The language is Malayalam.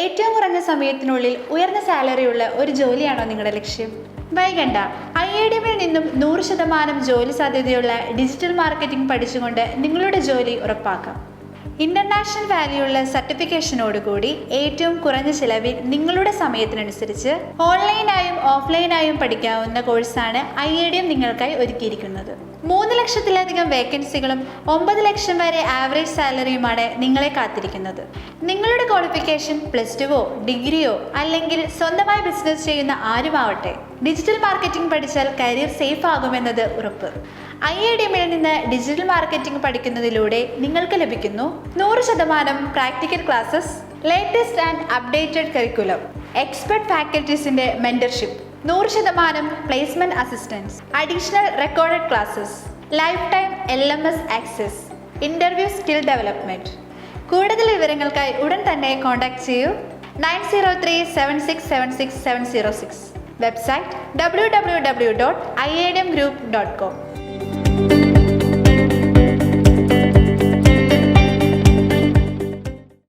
ഏറ്റവും കുറഞ്ഞ സമയത്തിനുള്ളിൽ ഉയർന്ന സാലറിയുള്ള ഒരു ജോലിയാണോ നിങ്ങളുടെ ലക്ഷ്യം? വൈകണ്ട, IIDMൽ നിന്നും 100% ജോലി സാധ്യതയുള്ള ഡിജിറ്റൽ മാർക്കറ്റിംഗ് പഠിച്ചുകൊണ്ട് നിങ്ങളുടെ ജോലി ഉറപ്പാക്കാം. ഇന്റർനാഷണൽ വാല്യൂള്ള സർട്ടിഫിക്കേഷനോടുകൂടി ഏറ്റവും കുറഞ്ഞ ചിലവിൽ നിങ്ങളുടെ സമയത്തിനനുസരിച്ച് ഓൺലൈനായും ഓഫ്ലൈനായും പഠിക്കാവുന്ന കോഴ്സാണ് IIDM നിങ്ങൾക്കായി ഒരുക്കിയിരിക്കുന്നത്. 3 ലക്ഷത്തിലധികം വേക്കൻസികളും 9 ലക്ഷം വരെ ആവറേജ് സാലറിയുമാണ് നിങ്ങളെ കാത്തിരിക്കുന്നത്. നിങ്ങളുടെ ക്വാളിഫിക്കേഷൻ +2 ഡിഗ്രിയോ അല്ലെങ്കിൽ സ്വന്തമായി ബിസിനസ് ചെയ്യുന്ന ആരുമാവട്ടെ, ഡിജിറ്റൽ മാർക്കറ്റിംഗ് പഠിച്ചാൽ കരിയർ സേഫ് ആകുമെന്നത് ഉറപ്പ്. IIDMൽ നിന്ന് ഡിജിറ്റൽ മാർക്കറ്റിംഗ് പഠിക്കുന്നതിലൂടെ നിങ്ങൾക്ക് ലഭിക്കുന്നു 100% practical classes, latest and updated curriculum, expert ഫാക്കൽറ്റീസിന്റെ mentorship, 100% placement assistance, additional recorded classes, life time LMS access, interview skill development. കൂടുതൽ വിവരങ്ങൾക്കായി ഉടൻ തന്നെ കോൺടാക്ട് ചെയ്യൂ. 9037676706. Website www.iidmgroup.com.